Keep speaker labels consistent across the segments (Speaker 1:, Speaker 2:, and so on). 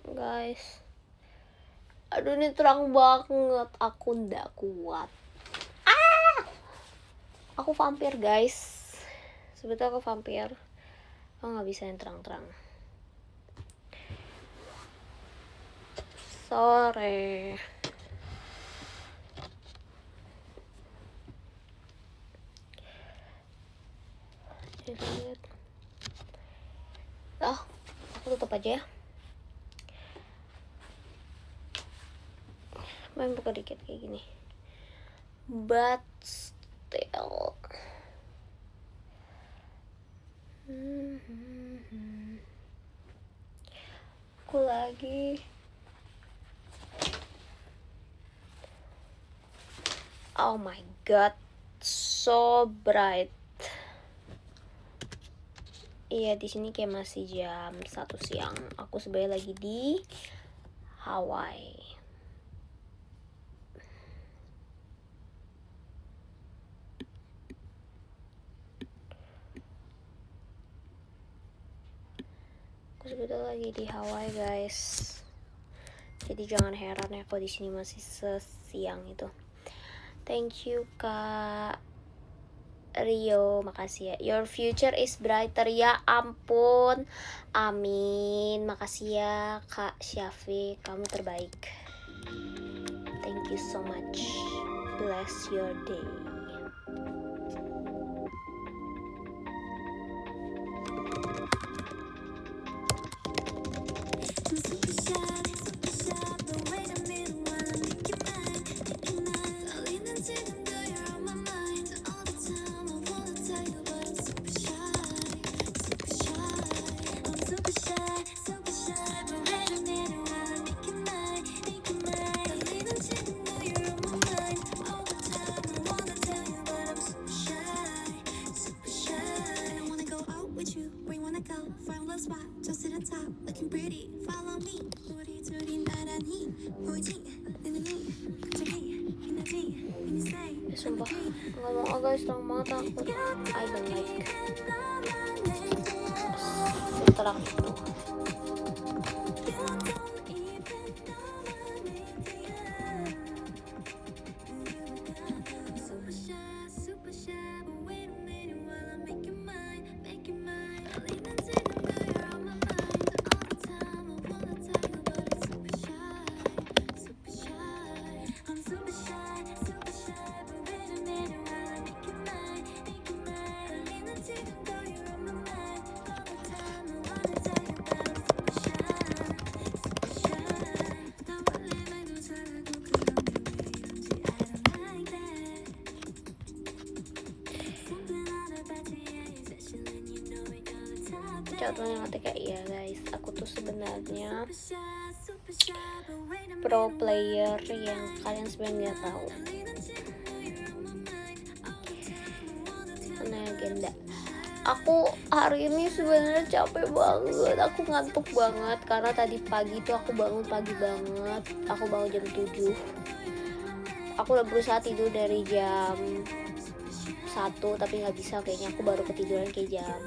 Speaker 1: guys. Aduh, ini terang banget. Aku ndak kuat. Aku vampir, guys. Sebetulnya aku vampir. Aku nggak bisa yang terang-terang. Sore. Lihat. Aku tutup aja ya. Main buka dikit kayak gini. But still. Aku lagi. Oh my god, so bright. Iya, di sini kayak masih jam 1 siang. Aku sebenarnya lagi di Hawaii. Aku sebetulnya lagi di Hawaii, guys. Jadi jangan heran ya kalau di sini masih sesiang itu. Thank you, Kak Rio, makasih ya. Your future is brighter, ya ampun. Amin. Makasih ya, Kak Syafiq, kamu terbaik. Thank you so much. Bless your day. Sumpah, ngomong guys, terang banget aku. I don't like. Setelah itu. Contohnya nanti kayak iya guys, aku tuh sebenarnya pro player yang kalian sebenarnya nggak tahu. Nah, agenda. Aku hari ini sebenarnya capek banget, aku ngantuk banget karena tadi pagi tuh aku bangun pagi banget. Aku bangun jam 7. Aku udah berusaha tidur dari jam 1 tapi nggak bisa, kayaknya aku baru ketiduran kayak jam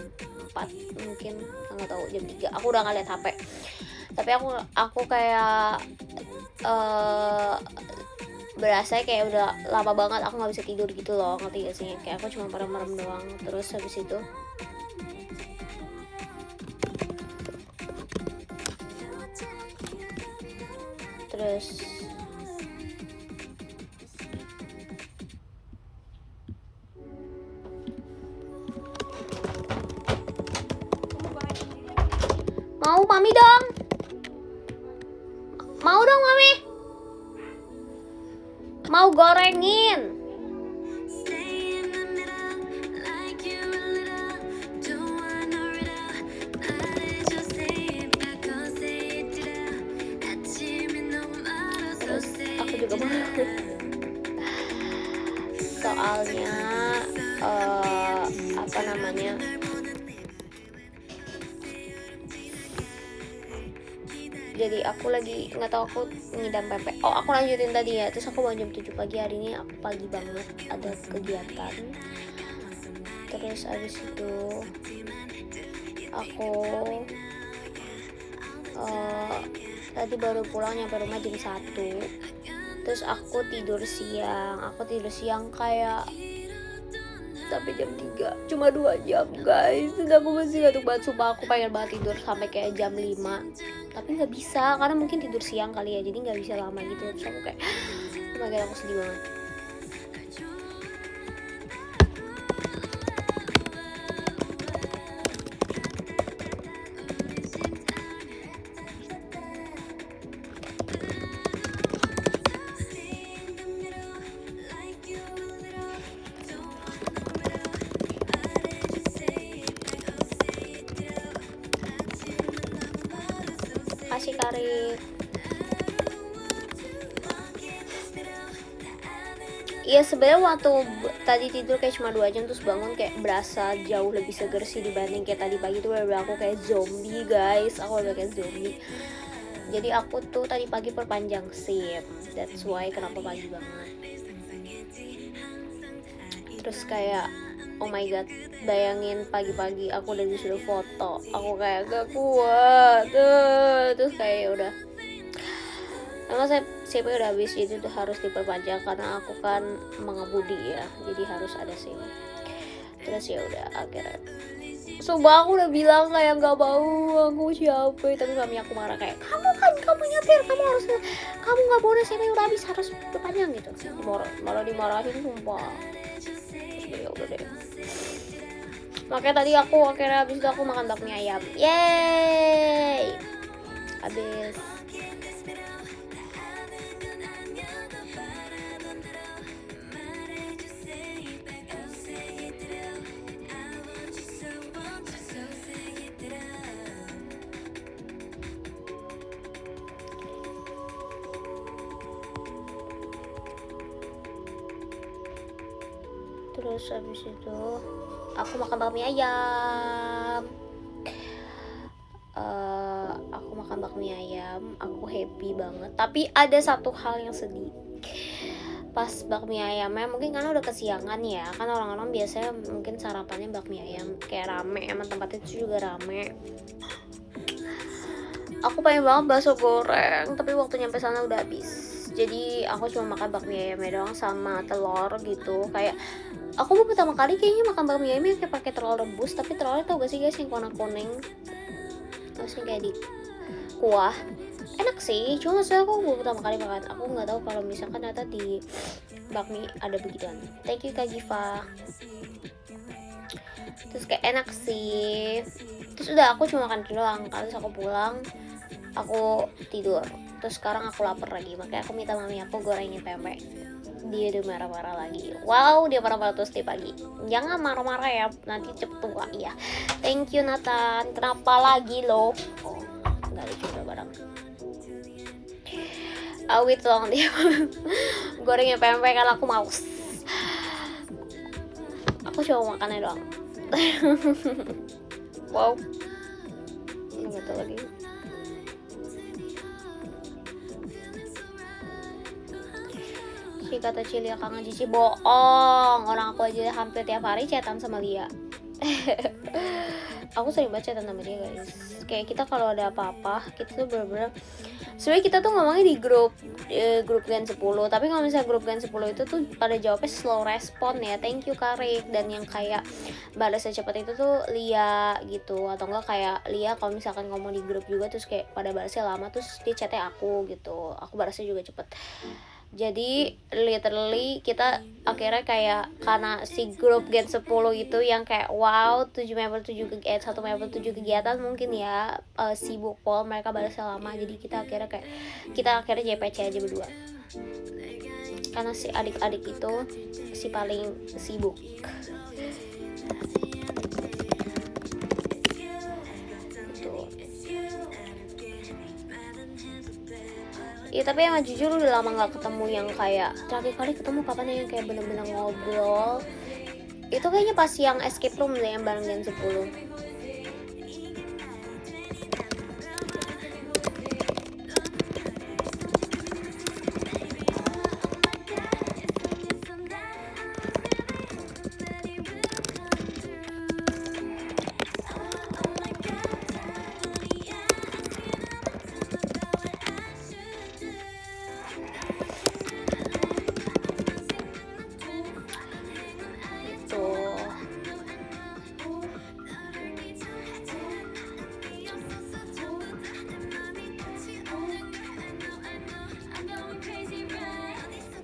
Speaker 1: 4 mungkin, nggak tahu, jam 3 aku udah ngeliat HP. Tapi aku kayak berasa kayak udah lama banget aku nggak bisa tidur gitu loh, ngerti gak sih? Kayak aku cuma merem-merem doang. Terus habis itu mau mami dong, mami, mau gorengin. Terus aku juga mau soalnya apa namanya, jadi aku lagi nggak tahu, aku ngidam pempek. Oh, aku lanjutin tadi ya. Terus aku bangun jam 7 pagi. Hari ini aku pagi banget ada kegiatan. Terus abis itu aku Tadi baru pulang nyampe rumah jam 1. Terus aku tidur siang kayak sampai jam 3, cuma 2 jam guys. Dan aku masih ngantuk banget, sumpah aku pengen banget tidur sampai kayak jam 5, tapi nggak bisa karena mungkin tidur siang kali ya, jadi nggak bisa lama gitu. Terus aku kayak oh my god, aku sedih banget. Kasih Karik. Iya sebenarnya waktu tadi tidur kayak cuma 2 jam, terus bangun kayak berasa jauh lebih seger sih dibanding kayak tadi pagi tuh bener-bener aku kayak zombie guys. Aku udah kayak zombie. Jadi aku tuh tadi pagi perpanjang shift, that's why kenapa pagi banget. Terus kayak oh my god, bayangin pagi-pagi aku udah disuruh foto, aku kayak gak kuat. Terus kayak udah, emang SIM udah habis, jadi tuh harus diperpanjang karena aku kan mengemudi ya, jadi harus ada SIM. Terus ya udah akhirnya sumpah aku udah bilang kayak gak mau, aku capek, tapi mami aku marah kayak kamu nyetir, kamu gak boleh SIM udah habis, harus perpanjang gitu. Malah dimarahin sumpah. Terus ya udah deh, makanya tadi aku akhirnya habis itu aku makan bakmi ayam, yeay, habis. Terus habis itu aku makan bakmi ayam. Aku happy banget. Tapi ada satu hal yang sedih. Pas bakmi ayamnya mungkin karena udah kesiangan ya, kan orang-orang biasanya mungkin sarapannya bakmi ayam kayak rame, emang tempatnya itu juga rame. Aku pengen banget bakso goreng, tapi waktu nyampe sana udah habis. Jadi aku cuma makan bakmi ayamnya doang sama telur gitu. Kayak aku mau pertama kali kayaknya makan bakmi ayam yang kayak pakai telur rebus, tapi telurnya tau gak sih guys yang warna kuning, terus yang kayak di kuah. Enak sih, cuma maksudnya aku baru pertama kali makan. Aku nggak tahu kalau misalkan ternyata di bakmi ada begituan. Thank you Kak Giva. Terus kayak enak sih. Terus udah aku cuma makan itu doang. Terus aku pulang, aku tidur. Terus sekarang aku lapar lagi, makanya aku minta mami aku gorengin pempek. Dia udah marah-marah lagi. Wow, dia marah-marah terus di pagi. Jangan marah-marah ya, nanti cepet tua ya. Thank you Nathan. Kenapa lagi lo? Oh, nggak lucu udah barang. Awit dong dia gorengnya pempek kan aku males. Aku coba makannya doang. Wow, nggak tahu lagi. Si kata Cilia kangen Cici, bohong. Orang aku aja hampir tiap hari chatan sama Lia. Aku sering baca chatan sama dia guys. Kayak kita kalau ada apa-apa, kita tuh bener-bener sebenarnya kita tuh ngomongnya di grup Gen 10, tapi kalau misalnya grup Gen 10 itu tuh pada jawabnya slow respon ya. Thank you Karik. Dan yang kayak balasnya cepat itu tuh Lia gitu, atau enggak kayak Lia kalau misalkan ngomong di grup juga terus kayak pada balasnya lama, terus dia chatnya aku gitu, aku balasnya juga cepet. Jadi literally kita akhirnya kayak karena si grup Gen 10 itu yang kayak wow 1 member 7 kegiatan mungkin ya, sibuk pol, mereka balasnya lama, jadi kita akhirnya JPC aja berdua karena si adik-adik itu si paling sibuk. Ya tapi emang jujur udah lama gak ketemu yang kayak terakhir kali ketemu kapan ya yang kayak bener-bener ngobrol. Itu kayaknya pas yang escape room deh yang bareng Gen 10.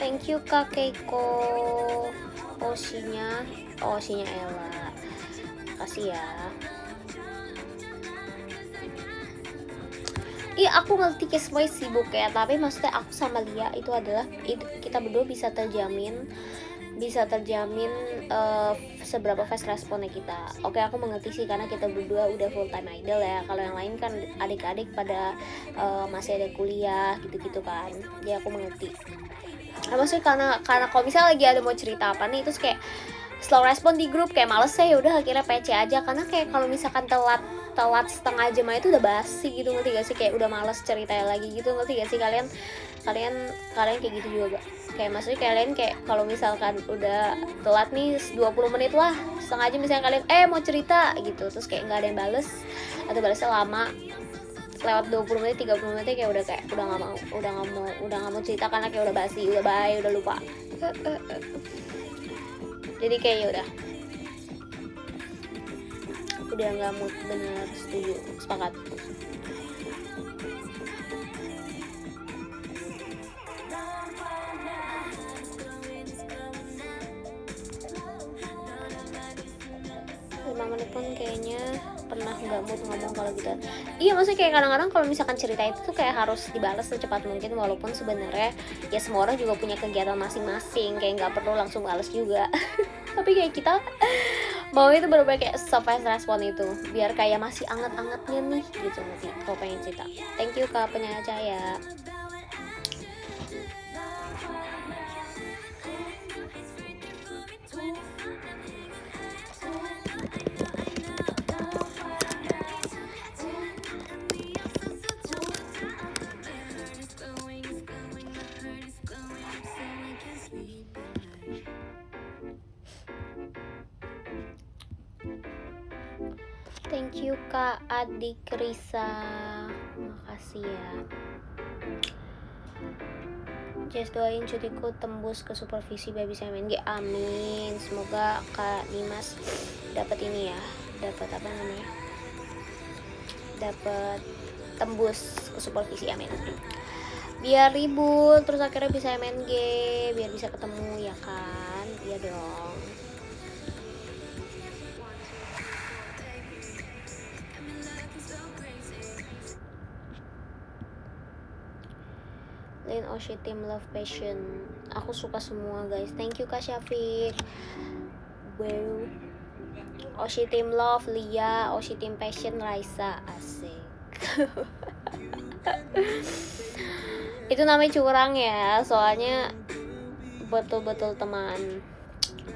Speaker 1: Thank you Kak Keiko. Osinya Ella. Makasih ya. Iya aku ngerti Kiss Boy sibuk ya, tapi maksudnya aku sama Lia itu adalah kita berdua bisa terjamin seberapa fast responnya kita. Oke, aku mengerti sih karena kita berdua udah full time idol ya. Kalau yang lain kan adik-adik pada masih ada kuliah gitu-gitu kan. Jadi aku mengerti. Maksudnya karena kalau misalnya lagi ada mau cerita apa nih, terus kayak slow respon di grup kayak males ya udah akhirnya PC aja, karena kayak kalau misalkan telat setengah jam aja itu udah basi gitu, ngerti gak sih, kayak udah males ceritanya lagi gitu, ngerti gak sih kalian kayak gitu juga gak? Kayak maksudnya kalian kayak kalau misalkan udah telat nih 20 menit lah, setengah jam misalnya kalian mau cerita gitu, terus kayak nggak ada yang bales atau balesnya lama, lewat 20 menit 30 menit kayak udah nggak mau cerita karena kayak udah basi, udah bye, udah lupa. Jadi kayak udah nggak mood, bener, setuju, sepakat. Menit pun kayaknya pernah nggak mood ngomong kalau gitu. Iya maksudnya kayak kadang-kadang kalau misalkan cerita itu tuh kayak harus dibalas secepat mungkin, walaupun sebenarnya ya semua orang juga punya kegiatan masing-masing, kayak nggak perlu langsung balas juga. Tapi kayak kita mau itu bener-bener kayak surprise respon itu biar kayak masih anget-angetnya nih gitu nanti kalau pengen cerita. Thank you Kak Penyanyi Cahaya. Thank you Kak Adik Risa, makasih ya. Just doain cutiku tembus ke supervisi biar bisa main game. Amin. Semoga Kak Dimas dapat ini ya, dapat apa namanya, dapat tembus ke supervisi, amin. Biar ribut terus akhirnya bisa main game, biar bisa ketemu ya kan, iya dong. Lin Oshi Team Love Passion, aku suka semua guys. Thank you Kak Syafiq. Wow. Oshi Team Love, Lia, Oshi Team Passion, Raisa, asik. Itu namanya curang ya, soalnya betul-betul teman,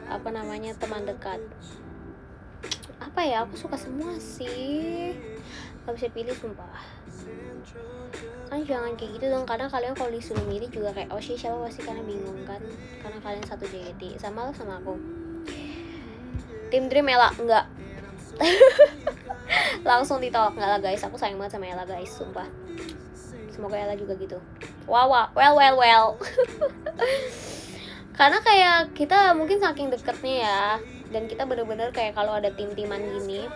Speaker 1: apa namanya, teman dekat. Apa ya, aku suka semua sih, gak bisa pilih sumpah. Kan jangan kayak gitu dong, karena kalian kalau disuruh milih juga kayak Oshi siapa pasti kalian bingung kan, karena kalian satu JKT. Sama lo sama aku. Tim Dream Ella, enggak. Langsung ditolak, enggak lah guys, aku sayang banget sama Ella guys, sumpah. Semoga Ella juga gitu. Wow, well. Karena kayak kita mungkin saking deketnya ya, dan kita bener-bener kayak kalau ada tim-timan gini,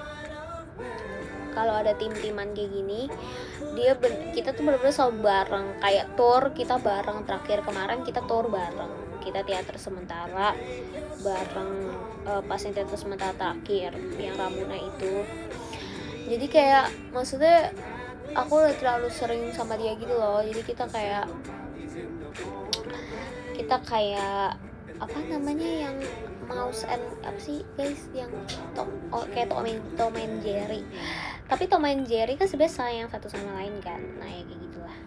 Speaker 1: kita tuh bener-bener selalu bareng. Kayak tour kita bareng, terakhir kemarin kita tour bareng, kita teater sementara bareng, pas yang teater sementara terakhir yang Ramuna itu. Jadi kayak maksudnya aku udah terlalu sering sama dia gitu loh. Jadi kita kayak apa namanya yang mouse and apa sih guys, yang kayak Tom and Jerry. Tapi Tom and Jerry kan sebenarnya sayang satu sama lain kan. Nah ya kayak gitulah.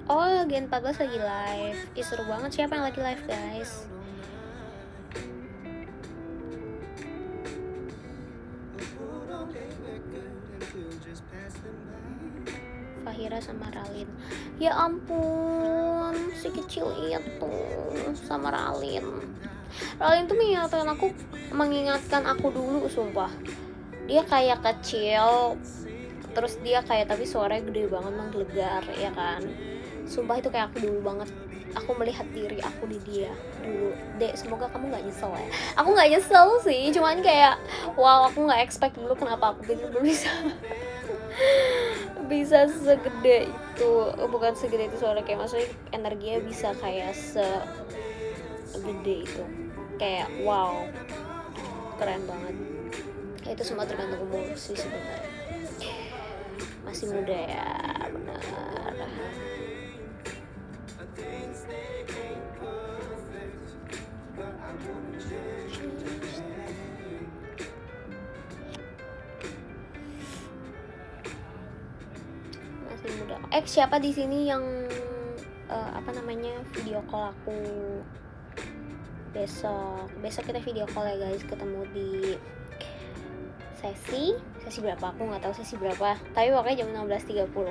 Speaker 1: Oh, Gen 14 lagi live. Seru banget. Siapa yang lagi live guys? Fahira sama Ralin. Ya ampun, si kecil itu sama Ralin. Ralin tuh mengingatkan aku dulu, sumpah. Dia kayak kecil, terus dia kayak tapi suaranya gede banget, menggelegar ya kan. Sumpah itu kayak aku dulu banget. Aku melihat diri aku di dia dulu. Dek, semoga kamu nggak nyesel ya. Aku nggak nyesel sih, cuman kayak wow, aku nggak expect dulu kenapa aku bener-bener bisa bisa segede itu. Bukan segede itu soalnya, kayak maksudnya energinya bisa kayak segede itu. Kayak wow, keren banget. Ya, itu semua tergantung umur sih sebenarnya. Masih muda ya, benar. Masih muda. Siapa di sini yang apa namanya video call aku besok kita video call ya guys, ketemu di sesi berapa, aku nggak tahu sesi berapa, tapi pokoknya jam 16.30.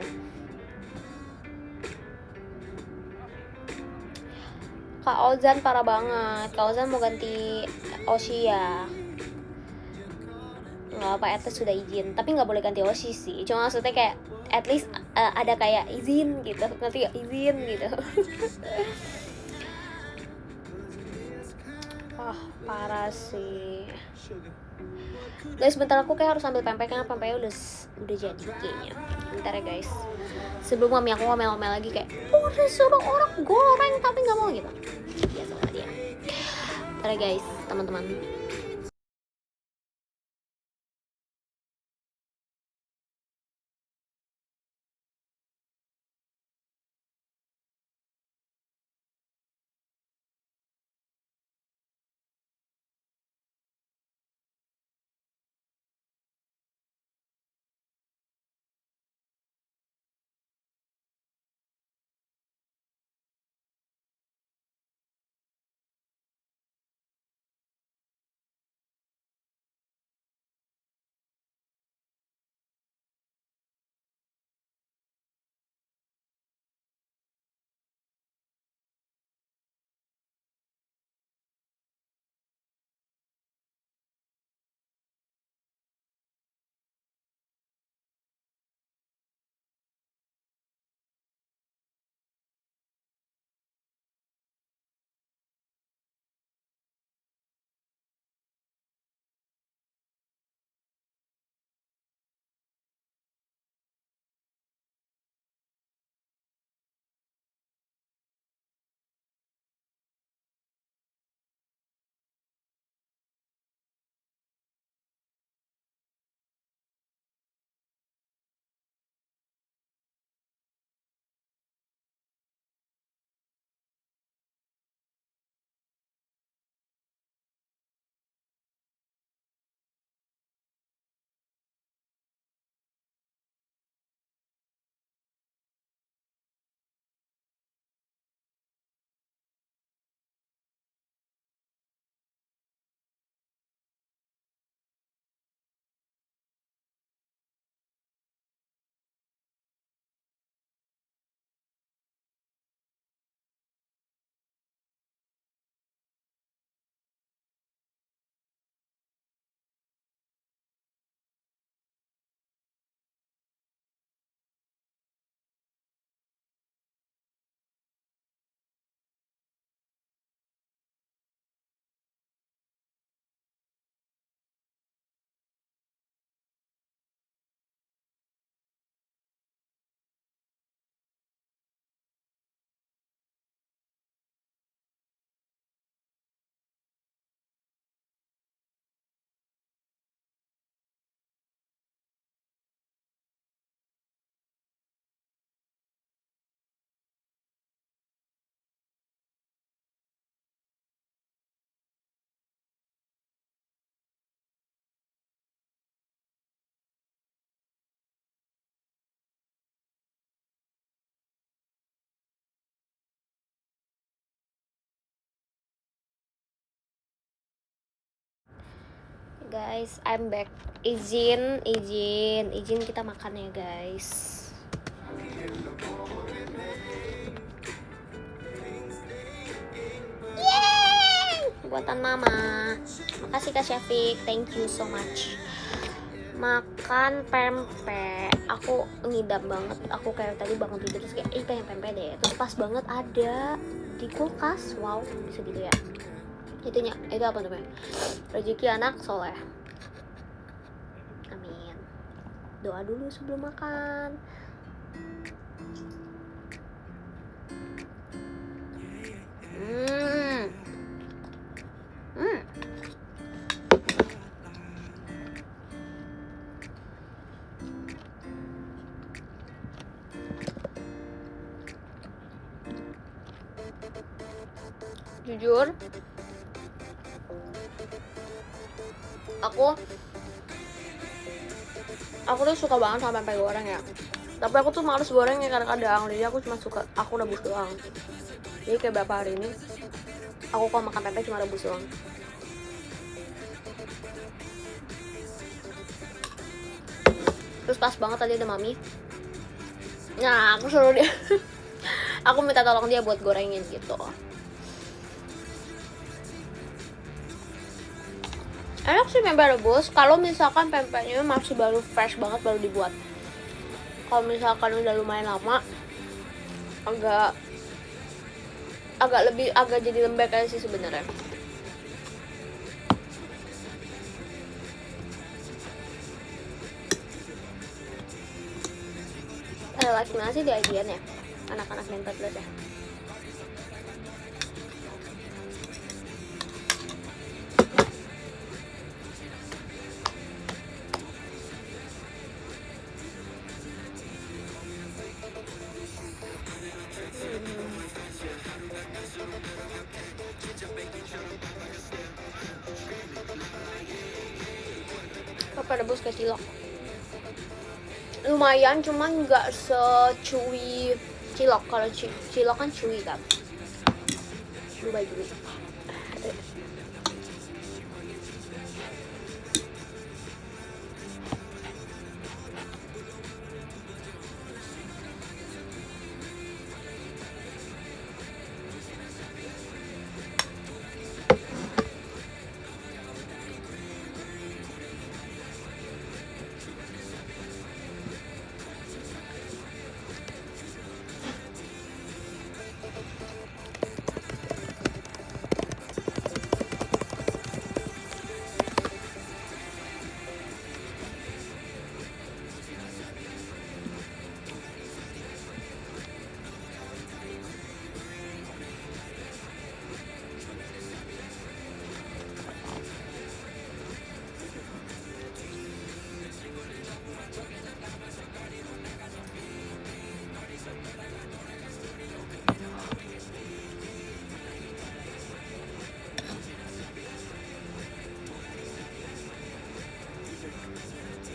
Speaker 1: Kak Ozan parah banget. Kak Ozan mau ganti Oshi ya. Nggak apa, at least sudah izin. Tapi nggak boleh ganti Oshi sih. Cuma maksudnya kayak at least ada kayak izin gitu. Ngerti gak? Izin gitu. Wah, parah sih. Guys, bentar aku kayak harus ambil pempek, karena pempeknya udah jadi kayaknya. Bentar ya guys. Sebelum mami aku ngomel-ngomel lagi kayak udah suruh orang goreng tapi nggak mau gitu. Biasa sama dia. Bentar ya guys, teman-teman. Guys, I'm back. Izin kita makan ya guys. Yeay! Buatan mama. Makasih Kak Syafiq, thank you so much. makan pempek. Aku ngidam banget, aku kayak tadi bangun tidur terus kayak pengen pempek deh, terus pas banget ada di kulkas. Wow, bisa gitu ya. Itu apa namanya, rezeki anak soleh. Amin. Doa dulu sebelum makan. Jujur, aku tuh suka banget sama pempek goreng ya, tapi aku tuh males gorengnya kadang-kadang, jadi aku rebus doang. Jadi kayak beberapa hari ini aku kalau makan pempek cuma rebus doang. Terus pas banget tadi ada mami, nah aku suruh dia aku minta tolong dia buat gorengin gitu. Enak sih pempek rebus kalau misalkan pempeknya masih baru fresh banget, baru dibuat. Kalau misalkan udah lumayan lama, agak jadi lembek aja sih sebenarnya. Ada live nasi di IGN ya, anak-anak main 14 ya. Apa rebus ke cilok lumayan, cuman nggak se-chewy cilok. Kalau cilok kan chewy kan. Lupa juga.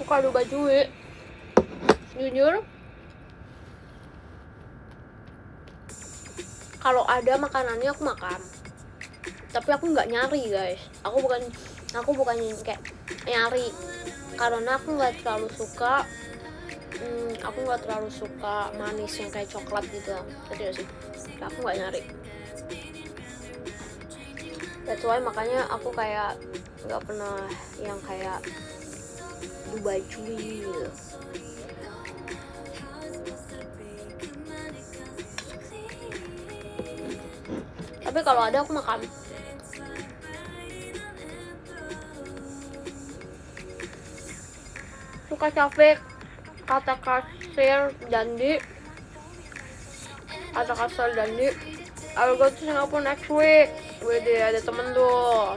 Speaker 1: Suka lupa cuy, jujur kalau ada makanannya aku makan, tapi aku nggak nyari guys. Aku bukan kayak nyari, karena aku nggak terlalu suka manis yang kayak coklat gitu. Jadi sih aku nggak nyari. That's why makanya aku kayak nggak pernah yang kayak Dubai cuy. Tapi kalau ada aku makan. Suka Syafiq, kata kasir Dandi. I'll go to Singapore next week. Wede, ada temen tuh.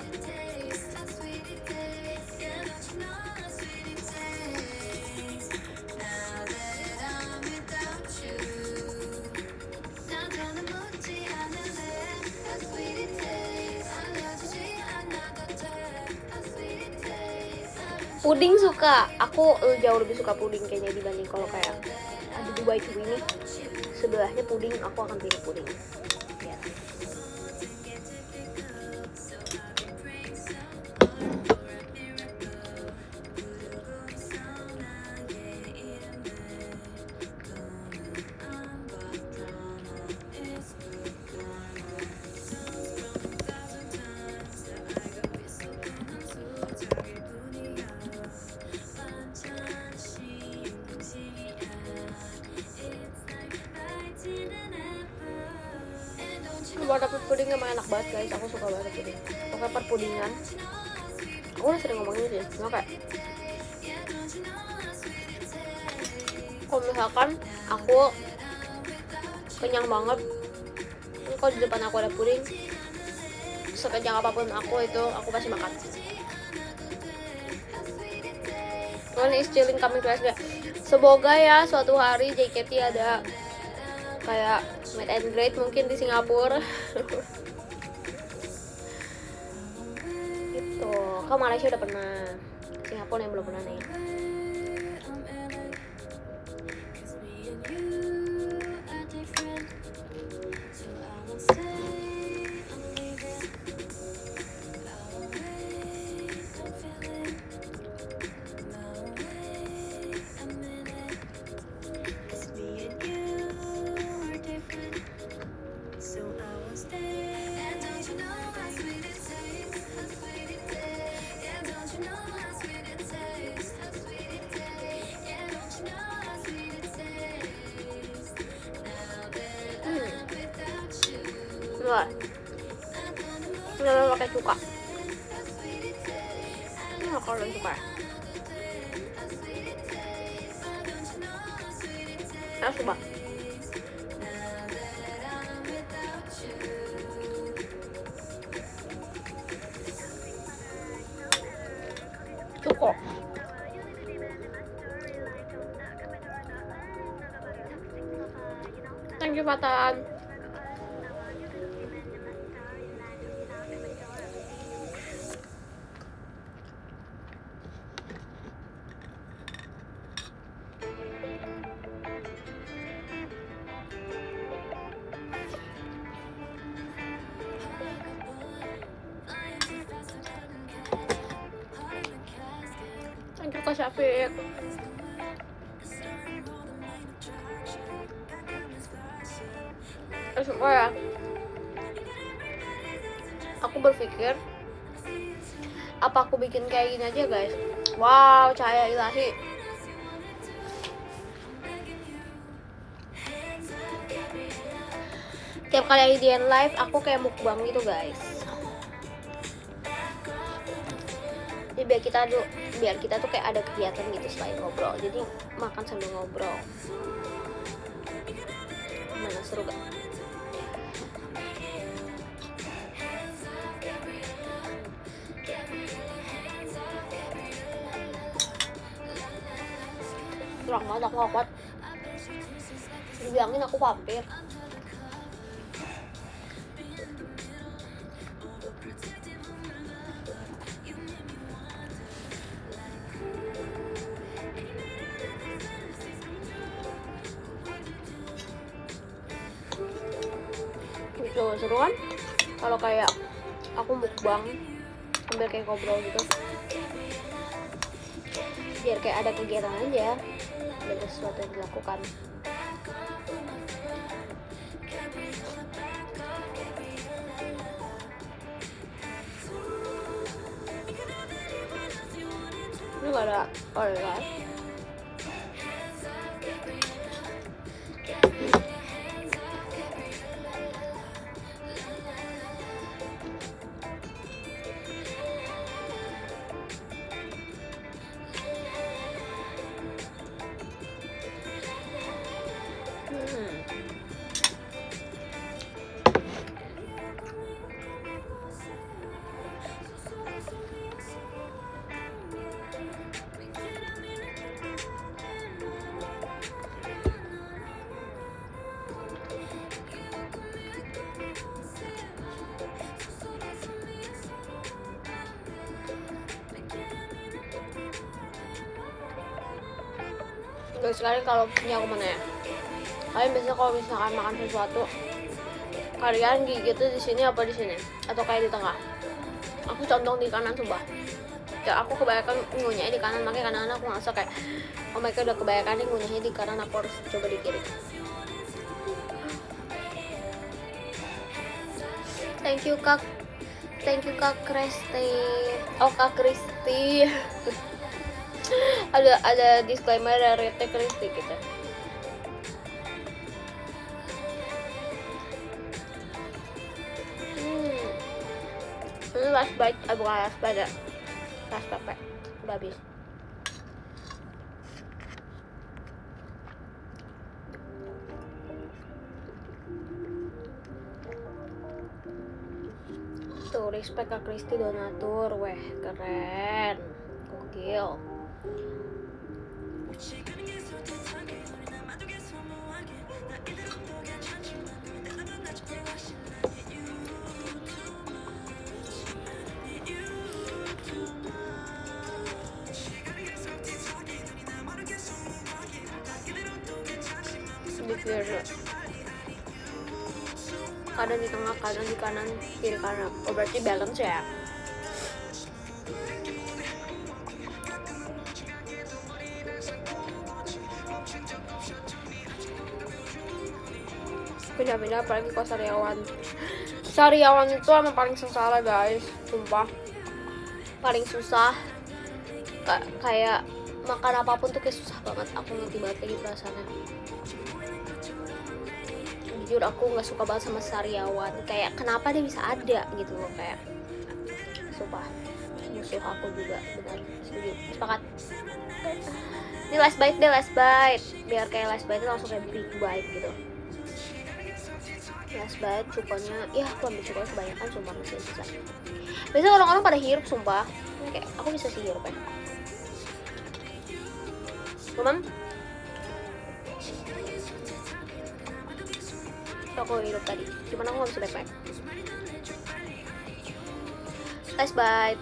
Speaker 1: Puding suka, aku jauh lebih suka puding kayaknya dibanding kalau kayak ada Dubai cuy ini sebelahnya puding, aku akan pilih puding. Ya. Buat dapet puding emang enak banget guys, aku suka banget puding. Pokoknya perpudingan aku udah sering ngomongin sih, cuma kayak kalau misalkan aku kenyang banget, kalau di depan aku ada puding, sekenyang apapun aku pasti makan. Ini is chilling coming to SG. Semoga ya suatu hari JKT ada kayak meet and greet mungkin di Singapura. Gitu. Ke Malaysia udah pernah, Singapura yang belum pernah nih. Enggak. Enggak pakai cuka. Enggak kalau cuka. Nah, coba. Cukup. Thank you, Fatan. Thank you, Kak Syafiq. Sumpah ya, aku berpikir apa aku bikin kayak gini aja guys. Wow, cahaya ilahi. Tiap kali IDN live aku kayak mukbang gitu guys. Jadi biar kita tuh kayak ada kegiatan gitu selain ngobrol. Jadi makan sambil ngobrol. Gimana, seru gak? Kurang banget, aku gak kuat. Dibilangin aku vampir. Seru kan kalau kayak aku mukbang sambil kayak ngobrol gitu, biar kayak ada kegiatan aja, ada sesuatu yang dilakukan. Ini gak ada oleh. Guys, sekali kalau punya aku mana ya? Kalian biasanya kalau misalkan makan sesuatu, kalian gigitnya di sini apa di sini? Atau kayak di tengah? Aku condong di kanan sumpah. Ya aku kebanyakan ngunyahnya di kanan, makanya kadang-kadang aku ngerasa kayak oh my god, udah kebanyakan nih ngunyahnya di kanan, aku harus coba di kiri. Thank you Kak Kristi. Oh Kak Kristi. ada disclaimer dari Teh Kristi gitu. last bite, bukan last bite ya, last pepek, udah habis. Tuh, respect Kak Kristi donatur, weh keren, gokil. Kadang di tengah, kadang di kanan, kiri kanan. Oh berarti balance ya. Pindah-pindah apalagi kalau sariawan. Sariawan itu emang paling sengsara guys, sumpah. Paling susah. Kayak makan apapun tuh kayak susah banget. Aku ngerti banget lagi perasaannya. Jujur aku nggak suka banget sama sariawan. Kayak kenapa dia bisa ada gitu loh, kayak sumpah musuh aku juga, benar, setuju, sepakat. Ini last bite deh, last bite, biar kayak last bite langsung kayak big bite gitu. Last bite cukonya, ya aku ambil cukonya kebanyakan, sumpah masih bisa. Biasanya orang-orang pada hirup, sumpah. Kayak aku bisa sih hirup ya. Mamam? Aku hirup tadi, cuman aku gak bisa baik-baik. Last bite.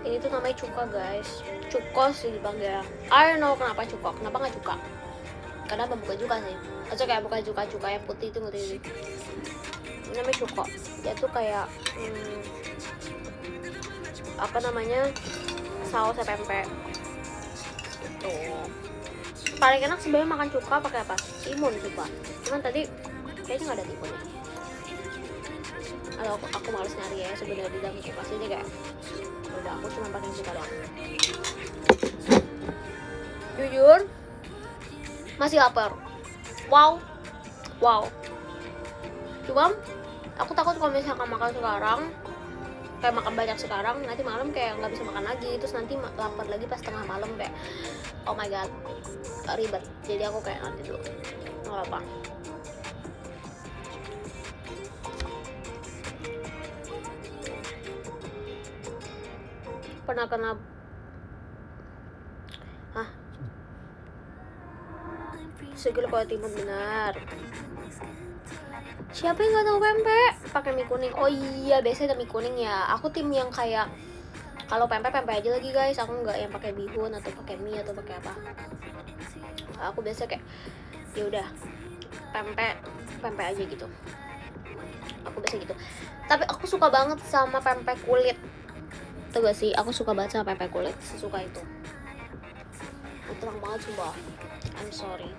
Speaker 1: Ini tuh namanya cuka guys, cuko sih dipanggil. I don't know kenapa cuko, kenapa nggak cuka? Karena bukan cuka sih, atau kayak bukan cuka yang putih itu ngerti sih. Ini namanya cuko, dia tuh kayak apa namanya, saus pempek. Gitu. Paling enak sebenarnya makan cuka pakai apa? Timun coba. Cuman tadi kayaknya nggak ada timunnya. Kalau aku males nyari ya sebenarnya di dalam kulkas ini, kayak udah aku cuma pakai cuka doang. Jujur masih lapar. Wow. Cuma aku takut kalau misalkan makan sekarang, kayak makan banyak sekarang, nanti malam kayak nggak bisa makan lagi, terus nanti lapar lagi pas tengah malam, kayak oh my god ribet. Jadi aku kayak nanti dulu, nggak apa. Pernah kena segel kalau timun, benar. Siapa yang nggak tahu pempek pakai mie kuning? Oh iya, biasanya ada mie kuning ya. Aku tim yang kayak kalau pempek aja lagi guys. Aku nggak yang pakai bihun atau pakai mie atau pakai apa. Aku biasa kayak ya udah pempek aja gitu. Aku biasa gitu. Tapi aku suka banget sama pempek kulit. Tuh gak sih, aku suka banget sama pempek kulit, sesuka itu. Terang banget sumpah. I'm sorry.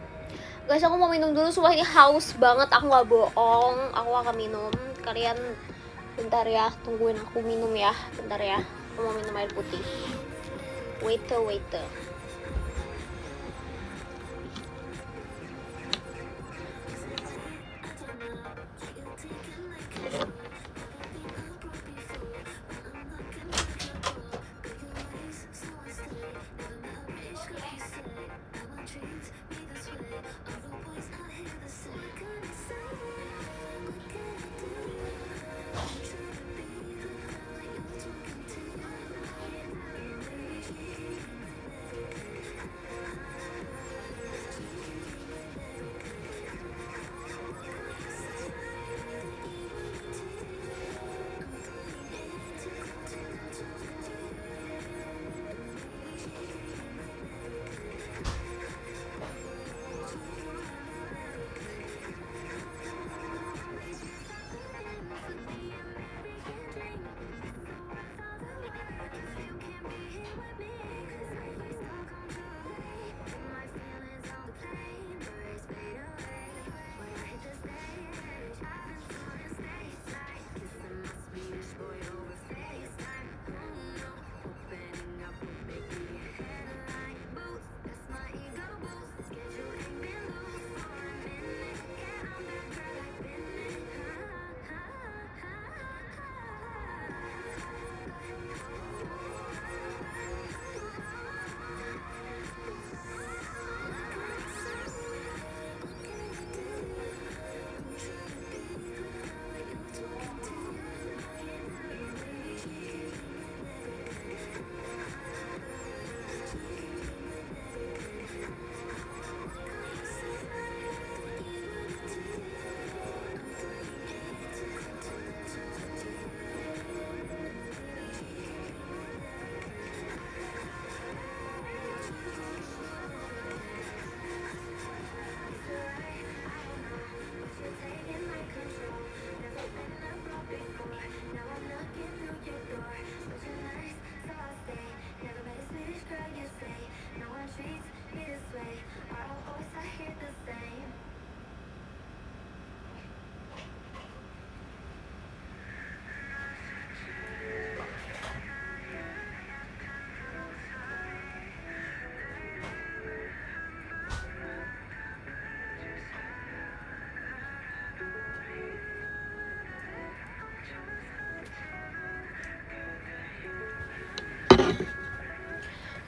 Speaker 1: Guys, aku mau minum dulu, sumpah ini haus banget, aku gak bohong. Aku akan minum. Kalian bentar ya, tungguin aku minum ya. Bentar ya, aku mau minum air putih. Waiter.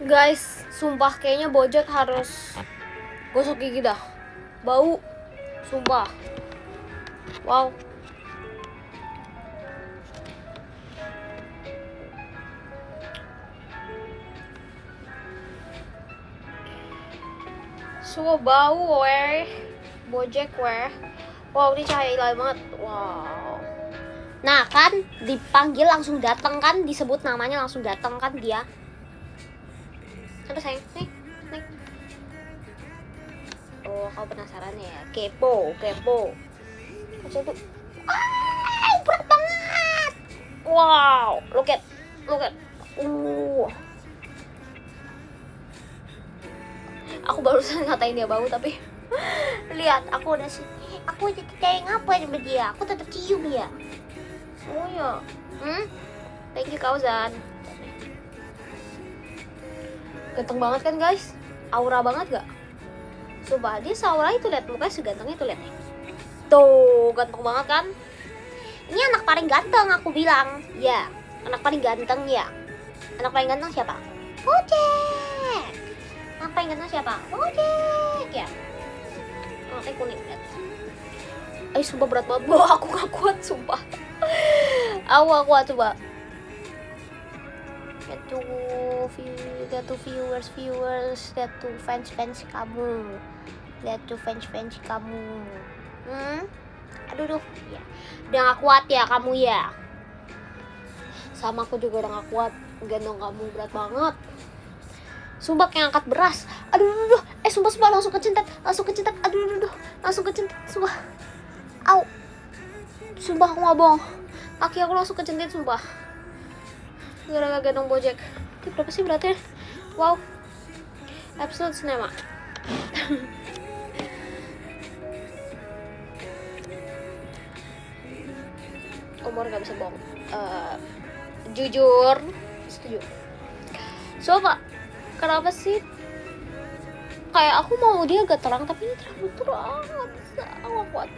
Speaker 1: Guys, sumpah kayaknya Bojack harus gosok gigi dah. Bau, sumpah. Wow. So bau weh. Bojack weh. Wow, ini cahaya ilahi banget. Wow. Nah kan, dipanggil langsung datang kan, disebut namanya langsung datang kan dia. Coba sayang, nih. Oh, kau penasaran ya? Kepo. Coba. Berat banget. Wow, look at. Aku barusan ngatain dia bau tapi lihat aku udah aku jadi kayak ngapain sama dia, aku tetap cium ya. Oh ya, thank you Kauzan. Ganteng banget kan guys, aura banget gak? Sumpah dia seaura itu, lihat mukanya seganteng itu, lihat tuh, ganteng banget kan? Ini anak paling ganteng aku bilang, ya anak paling ganteng ya. Anak paling ganteng siapa? Bojack. Anak paling ganteng siapa? Bojack ya. Anaknya kuning lihat. Sumpah berat banget, aku gak kuat sumpah. Aku gak kuat coba. Get to viewers, get to fans kamu, get to fans kamu. Aduh, ya. Udah gak kuat ya kamu ya. Sama aku juga udah gak kuat, gendong kamu berat banget. Sumpah kayak angkat beras. Aduh. Sumpah langsung kecentet. Aduh. Langsung kecentet, sumpah. Au. Sumpah aku gak bohong. Kaki aku langsung kecentet, sumpah. Gara-gara gendong Bojack. Itu berapa sih beratnya? Wow. Absolute cinema. Umur gak bisa bohong. Jujur setuju. Coba kenapa sih kayak aku mau dia agak terang tapi ini terang gak bisa, aku gak kuat.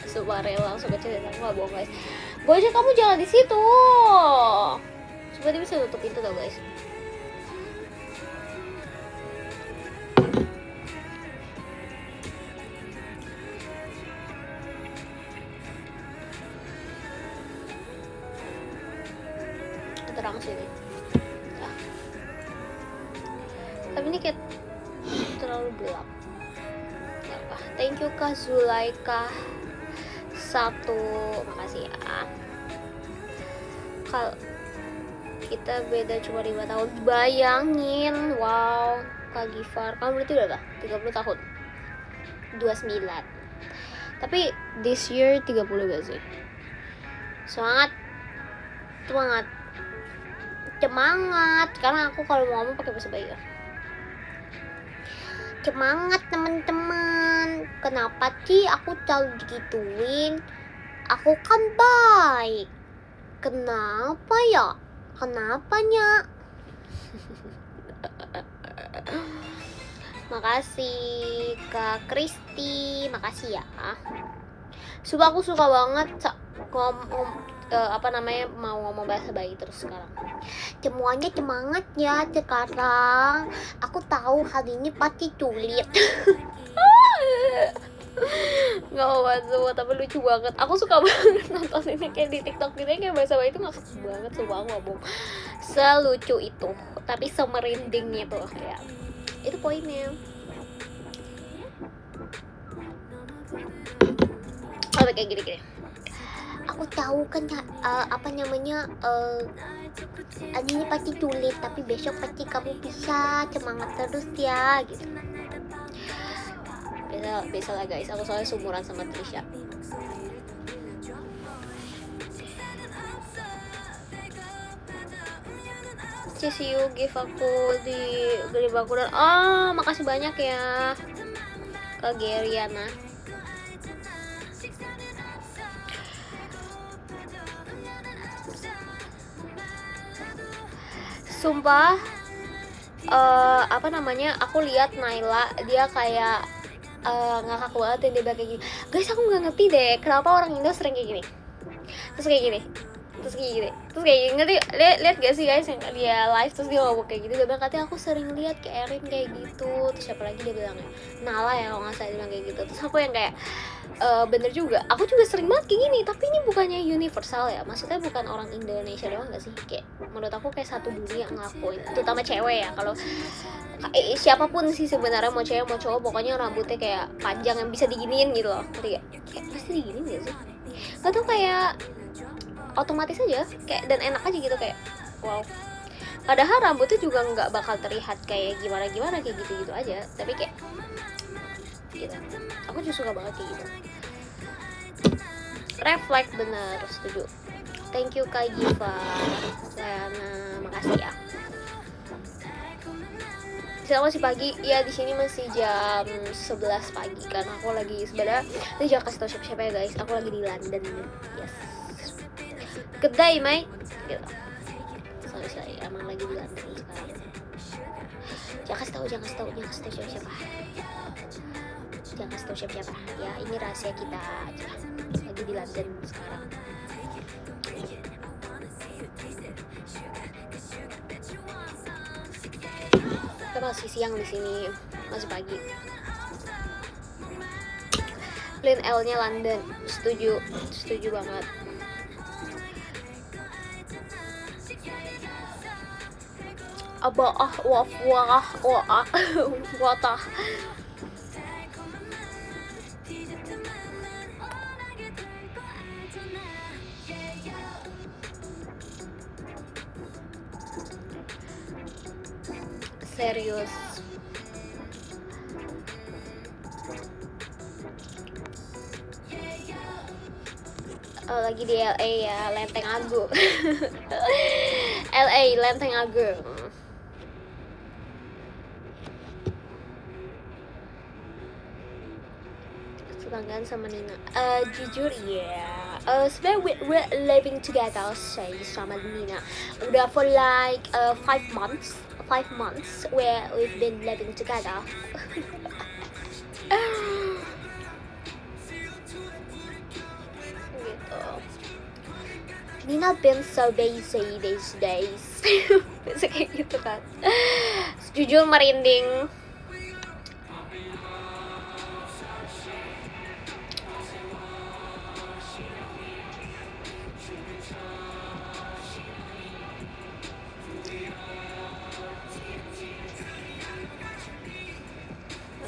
Speaker 1: Sumpah rela langsung kecil, aku gak bohong guys. Bojack kamu jangan di situ. Coba dia bisa tutup pintu tau guys. Terang sini. Tapi ini kayak terlalu gelap. Gak apa. Thank you Kak Zulaika 1. Makasih ya. Kalau kita beda cuma 5 tahun. Bayangin. Wow. Kak Gifar, kamu berarti udah 30 tahun. 29. Tapi this year 30 gak sih? Semangat. Karena aku kalau mau ngomong pakai bahasa Bayu. Semangat teman-teman. Kenapa sih aku selalu digituin? Aku kan baik. Kenapanya? Makasih Kak Kristi, makasih ya. Sumpah aku suka banget mau ngomong bahasa Bali terus sekarang. Semuanya semangat ya sekarang. Aku tahu hari ini pasti sulit. Gak apa semua, tapi lucu banget. Aku suka banget nonton ini kayak di TikTok gitu, kayak bahasa Bali itu ngakak banget, sumpah aku ngomong. Selucu itu, tapi semerinding itu ya. Itu poinnya. Kayak gini. Aku tahu kan ini pasti sulit, tapi besok pasti kamu bisa, semangat terus ya gitu. Bisa lah guys, aku soalnya seumuran sama Trisha. See you give aku di beli bakuran. Makasih banyak ya Kak Geriana. Sumpah aku lihat Naila, dia kayak ngakak banget dan dia bilang kayak gini, guys aku nggak ngerti deh kenapa orang Indo sering kayak gini, terus kayak gini, terus kayak gini, terus kayak gini, ngerti, lihat gak sih guys yang dia live terus dia ngomong kayak gitu, dia bilang katanya aku sering lihat kayak Erin kayak gitu, terus siapa lagi dia bilangnya Nala ya kalau nggak salah dia bilang kayak gitu, terus aku yang kayak bener juga, aku juga sering banget kayak gini, tapi ini bukannya universal ya, maksudnya bukan orang Indonesia doang gak sih, kayak menurut aku kayak satu dunia ngelakuin, terutama cewek ya, kalau siapapun sih sebenarnya, mau cewek mau cowok, pokoknya rambutnya kayak panjang yang bisa diginiin gitu loh, ngerti gak? Kayak pasti diginiin gak sih? Gak tau, kayak otomatis aja kayak, dan enak aja gitu, kayak wow. Padahal rambutnya juga nggak bakal terlihat kayak gimana kayak gitu aja, tapi kayak gitu. Aku juga suka banget kayak gitu. Reflect, bener, setuju. Thank you Kak Giva, Lana, makasih ya. Sekarang masih pagi, ya di sini masih jam 11 pagi kan. Aku lagi sebenarnya, ini jangan kasih tau siapa-siapa ya guys. Aku lagi di London, yes. Good day mate, gitu. Sorry, emang lagi di London sekarang. Jangan kasih tau siapa-siapa. Jangan kasih tau siapa-siapa. Ya ini rahasia kita aja. Lagi di London sekarang. Kita masih siang di sini, masih pagi. Clean L-nya London, setuju banget. Wah. Serius. Lagi di LA ya, Lenteng Agung. LA, Lenteng Agung. Sebanggaan sama Nina. Jujur ya. Sebenarnya we're living together, say, sama Nina. Udah for like 5 months where we've been living together. Gitu. Nina been so busy these days. Bisa kayak gitu kan. Jujur merinding.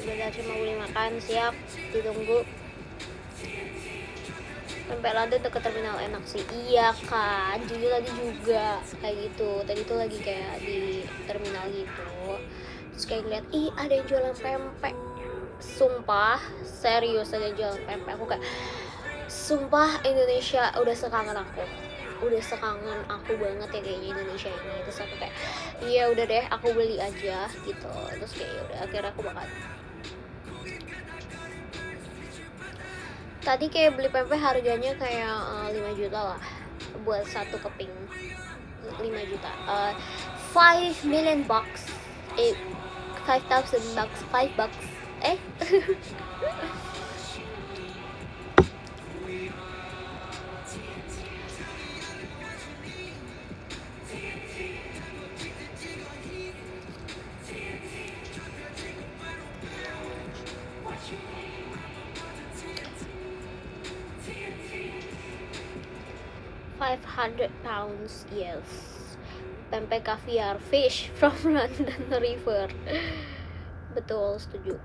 Speaker 1: Udah mau beli makan, siap, ditunggu. Sampai London deket terminal enak sih. Iya kan, jujur tadi juga kayak gitu. Tadi tuh lagi kayak di terminal gitu, terus kayak ngeliat, ih ada yang jualan pempek. Sumpah, serius ada yang jualan pempek. Aku kayak, sumpah Indonesia udah sekangen aku banget ya kayaknya Indonesia ini. Terus aku kayak, iya udah deh aku beli aja gitu. Terus kayak udah akhirnya aku makan. Tadi kayak beli pempek harganya kayak 5 juta lah buat satu keping. 5 juta. 5 million bucks. 5,000 bucks. 5 bucks. 500 pounds, yes. Pempek caviar fish from London River. Betul, setuju.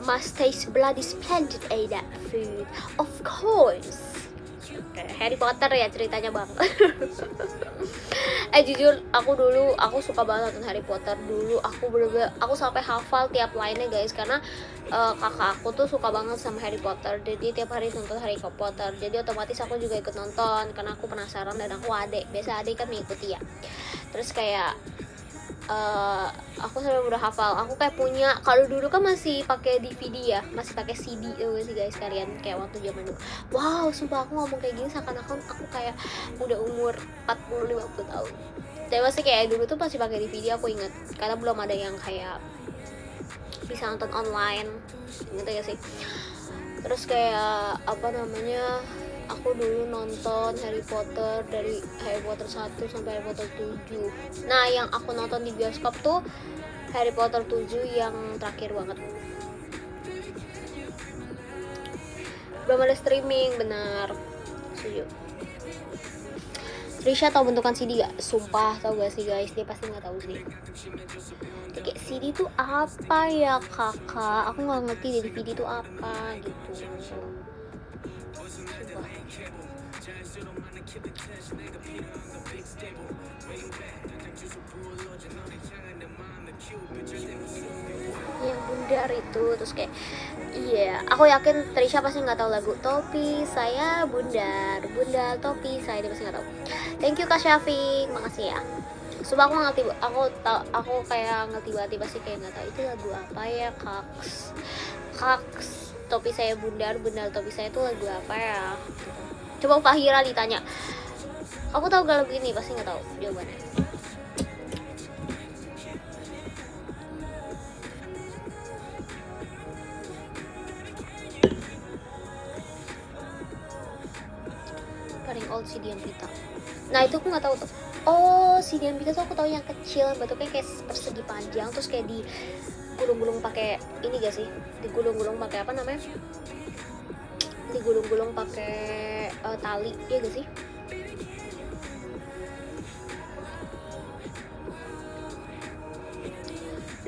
Speaker 1: Must taste bloody splendid, that food. Of course. Harry Potter ya ceritanya bang. Jujur aku suka banget nonton Harry Potter dulu. Aku sampai hafal tiap lainnya guys, karena kakak aku tuh suka banget sama Harry Potter, jadi tiap hari nonton Harry Potter, jadi otomatis aku juga ikut nonton karena aku penasaran, dan aku biasa adek kan mengikuti ya. Terus kayak aku sampai udah hafal. Aku kayak punya, kalau dulu kan masih pakai DVD ya, masih pakai CD tuh sih guys kalian, kayak waktu zaman dulu. Wow, sumpah aku ngomong kayak gini seakan-akan aku kayak udah umur 40-50 tahun. Tapi masih kayak dulu tuh masih pakai DVD, aku inget, karena belum ada yang kayak bisa nonton online, inget gak sih? Terus kayak apa namanya, aku dulu nonton Harry Potter dari Harry Potter 1 sampai Harry Potter 7. Nah yang aku nonton di bioskop tuh Harry Potter 7 yang terakhir banget. Belum ada streaming, benar, setuju. Risha tahu bentukan CD gak? Sumpah tahu gak sih guys, dia pasti nggak tahu sih. Kayak CD tuh apa ya kakak? Aku nggak ngerti dari DVD tuh apa gitu. Sumpah. Yang bundar itu, terus kayak iya, aku yakin Trisha pasti nggak tahu lagu Topi Saya Bundar, Bundar Topi Saya, dia pasti nggak tahu. Thank you Kak Syafiq, makasih ya. Sumpah aku ngerti, aku kayak ngerti banget, pasti kayak nggak tahu itu lagu apa ya Kaks. Topi Saya Bundar, Bundar Topi Saya itu lagu apa ya? Coba Fahira ditanya, kamu tahu gak lagu ini? Pasti nggak tahu jawabannya. Paling old si Dian Pita. Nah itu aku nggak tahu tuh. Oh, si Dian Pita tuh aku tahu yang kecil, bentuknya kayak persegi panjang, terus kayak digulung-gulung pakai ini gak sih? Digulung-gulung pakai apa namanya? Digulung-gulung pakai tali, iya gak sih?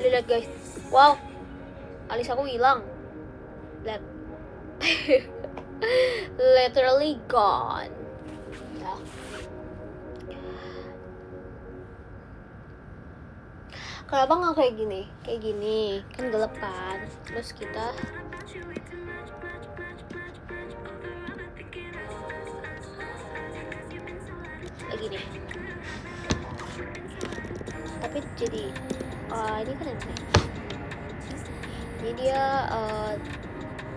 Speaker 1: Lihat guys, wow, alis aku hilang. Lihat, literally gone. Ya. Kenapa nggak kayak gini? Kayak gini, kan gelap kan. Terus kita lagi nih. Tapi jadi ini kan yang ini dia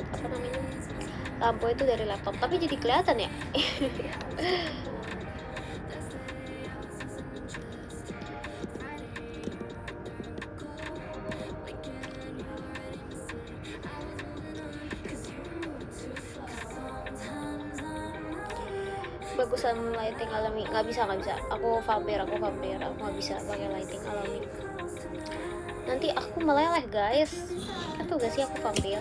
Speaker 1: apa namanya, lampu itu dari laptop, tapi jadi kelihatan ya. Bagusan lighting alami, nggak bisa, aku vampir, aku nggak bisa pakai lighting alami, nanti aku meleleh guys, kan tuh gak sih aku vampir.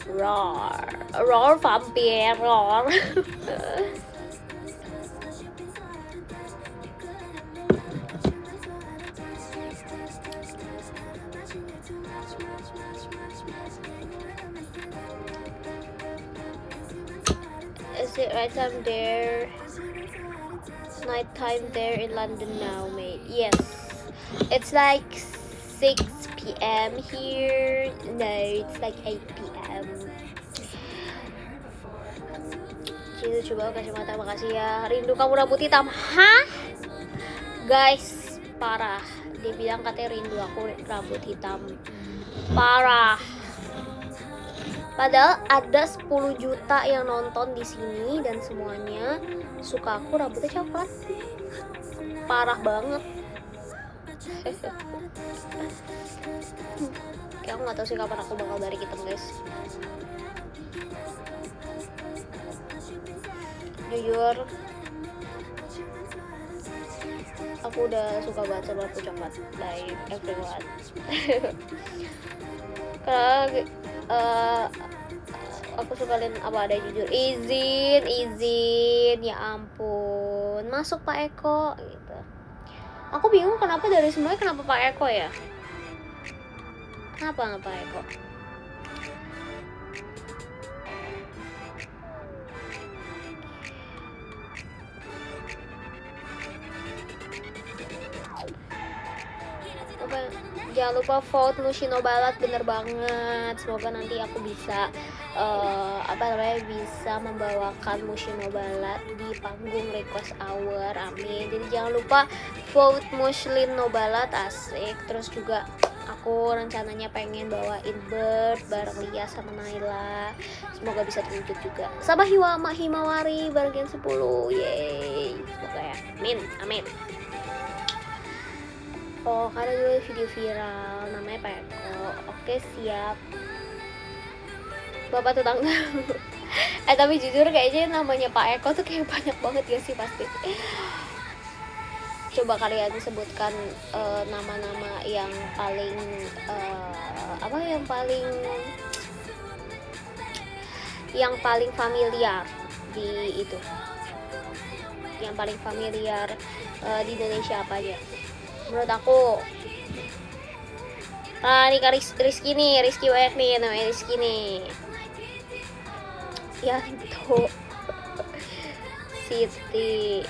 Speaker 1: Roar vampir, roar. Is it right time there? Night time there in London now, mate. Yes, it's like 6 p.m. here. No, it's like 8 p.m. Cilu coba kacamata, makasih ya. Rindu kamu rambut hitam. Hah? Guys, parah. Dia bilang katanya rindu aku rambut hitam. Parah. Padahal ada 10 juta yang nonton di sini dan semuanya suka aku rambutnya coklat. Parah banget. Kayak aku nggak tahu sih kapan aku bakal balik hitam guys. Jujur, aku udah suka banget sama rambut coklat, like everyone. Karena aku suka lihat apa ada, jujur. Izin, ya ampun, masuk Pak Eko gitu. Aku bingung kenapa dari semuanya kenapa Pak Eko ya? Kenapa nggak Pak Eko? Jangan lupa vote Mushino Balat, bener banget. Semoga nanti aku bisa bisa membawakan Mushino Balat di panggung Request Hour, amin. Jadi jangan lupa vote Mushino Balat, asik. Terus juga aku rencananya pengen bawain Bird bareng Lia sama Naila, semoga bisa terwujud juga. Sama Himawari bareng Gen 10, yeay, semoga ya. Amin, amin. Oh, karena dulu video viral namanya Pak Eko. Oke, siap. Bapak tetangga. Tapi jujur kayaknya namanya Pak Eko tuh kayak banyak banget ya sih pasti. Coba kalian sebutkan nama-nama yang paling yang paling familiar di itu. Yang paling familiar di Indonesia apa aja? Menurut aku ini Rizky nih, Rizky Wek nih, namanya Rizky nih. Yanto, Siti,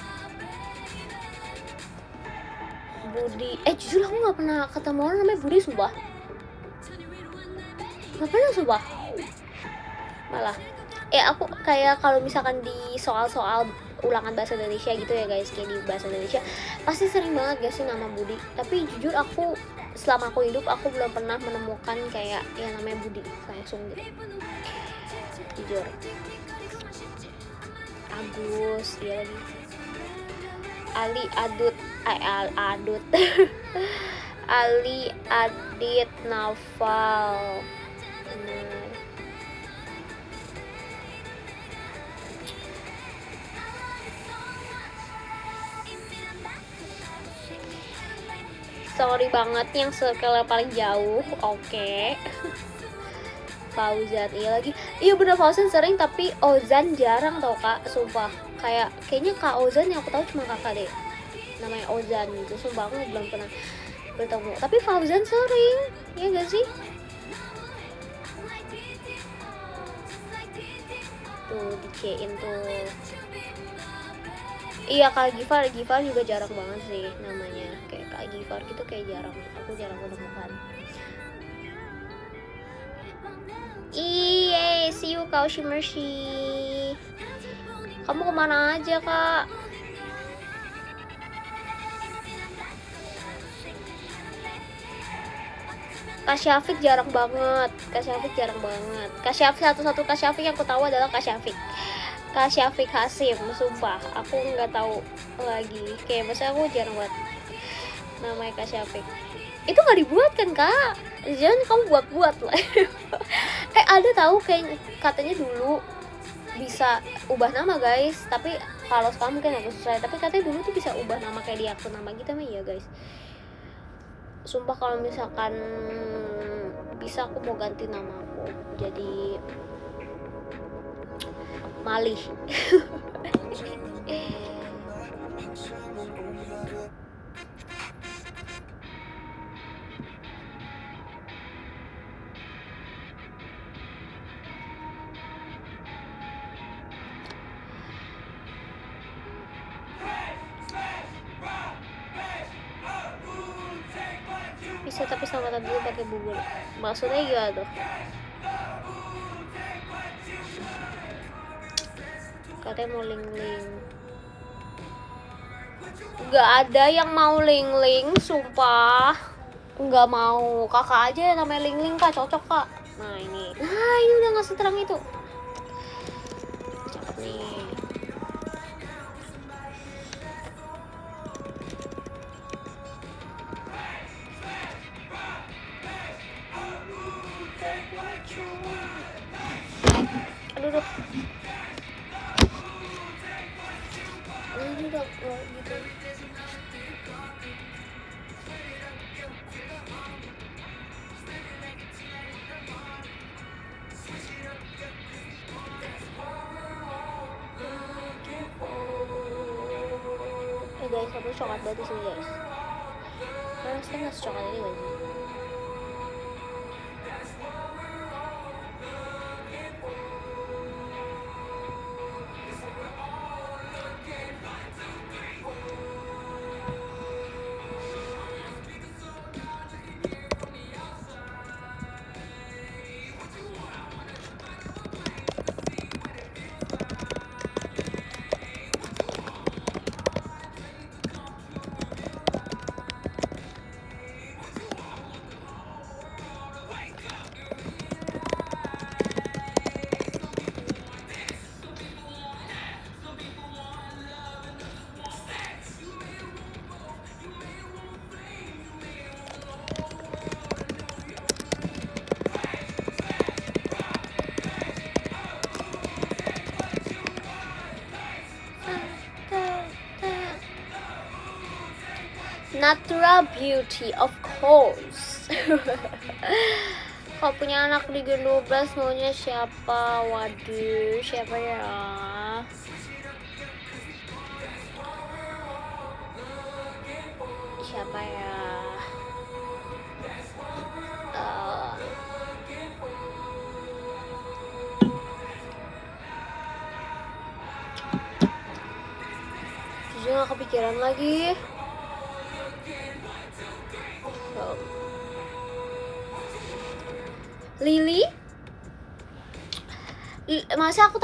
Speaker 1: Budi. Jujur aku nggak pernah ketemu orang namanya Budi, sumpah. Nggak pernah, sumpah. Malah aku kayak kalau misalkan di soal-soal ulangan bahasa Indonesia gitu ya guys, kayak di bahasa Indonesia pasti sering banget gak sih nama Budi. Tapi jujur aku selama aku hidup aku belum pernah menemukan kayak yang namanya Budi langsung gitu, jujur. Agus, dia lagi Ali Adut Ali Adit Naufal, bener. Sorry banget yang circle paling jauh. Oke. Fauzan, iya bener, Fauzan sering tapi Ozan jarang tau kak, sumpah. Kayaknya kak Ozan yang aku tahu cuma kakak deh, namanya Ozan gitu, sumpah aku belum pernah bertemu. Tapi Fauzan sering, ya gak sih? Tuh dicein tuh. Iya, Kak Gifar juga jarang banget sih namanya. Kayak Kak Gifar gitu kayak jarang, aku jarang menemukan. Iya, see you Kak Mercy. Kamu kemana aja kak? Kak Syafiq jarang banget. Kak Syafiq satu-satu Kak Syafiq yang aku tahu adalah Kak Syafiq Hasim, sumpah aku nggak tahu lagi. Kayak masa aku jarang buat namanya Kak Syafiq. Itu nggak dibuat kan kak? Jangan kamu buat lah. Ada tahu kayak katanya dulu bisa ubah nama guys, tapi kalau sekarang mungkin agak susah. Tapi katanya dulu tuh bisa ubah nama kayak di akun nama gitu mah ya guys. Sumpah kalau misalkan bisa aku mau ganti nama aku jadi Malih. Bisa tapi selamatan dulu pakai bubur. Maksudnya gimana tuh? Katanya mau ling-ling. Gak ada yang mau ling-ling, sumpah. Gak mau. Kakak aja yang namanya ling-ling kak, cocok kak. Nah ini udah gak seterang itu. Cakep nih. Aduh. Ini udah gitu. Guys, aku coklat banget sih guys. Karena saya nggak secoklat ini guys. Natural beauty, of course. Kalau punya anak di Gen 12 maunya siapa? Waduh, siapa ya? Siapa ya? Jujur gak kepikiran lagi. Lily? Masa aku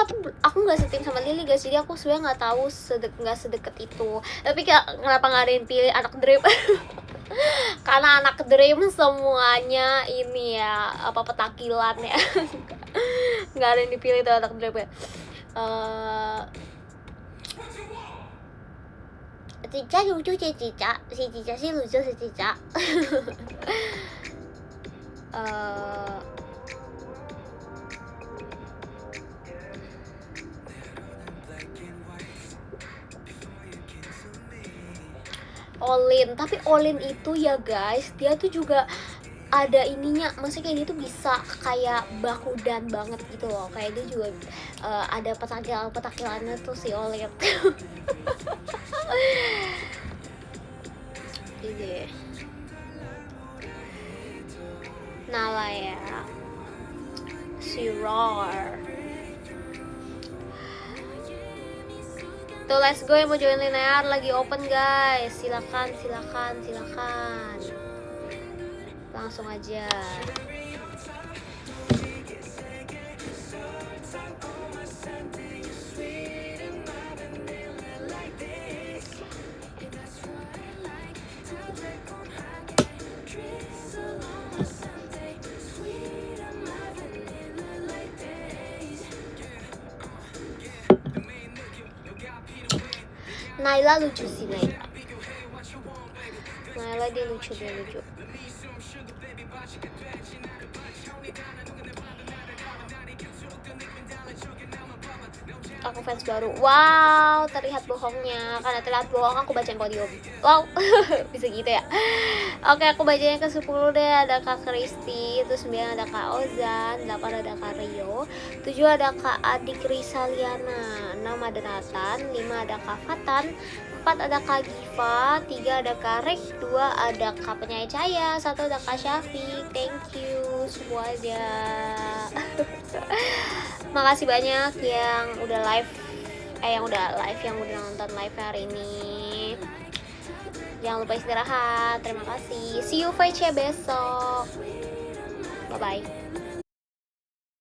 Speaker 1: nggak setim sama Lily guys, jadi aku sebenarnya nggak tahu nggak sedekat itu. Tapi kenapa nggak ada yang pilih anak Dream? Karena anak Dream semuanya ini ya apa petakilan ya. Nggak ada yang dipilih tuh anak Dream ya. Cica lucu sih Cica, si Cica sih lucu si Cica. Olin, tapi Olin itu ya guys, dia tuh juga ada ininya, maksudnya kayak dia tuh bisa kayak bakudan banget gitu loh, kayak dia juga ada petakilannya tuh si Olin. Ini Nala ya, si Roar. Tuh let's go yang mau join linear lagi open guys, silakan langsung aja. Naila lucu sih, Naila dia lucu. Aku fans baru. Wow, terlihat bohongnya. Karena terlihat bohong aku bacain podium. Wow, bisa gitu ya. Oke, aku bacanya ke 10 deh. Ada Kak Kristi, terus 9 ada Kak Ozan, 8 ada Kak Rio, 7 ada Kak Adik Rizaliana, 6 ada Nathan, 5 ada Kak Fatan, 4 ada Kak Giva, 3 ada Kak Rek, 2 ada Kak Penyayang Cahaya, 1 ada Kak Syafiq. Thank you semuanya. Makasih banyak yang udah yang udah nonton live hari ini. Jangan lupa istirahat. Terima kasih. See you VC besok. Bye bye.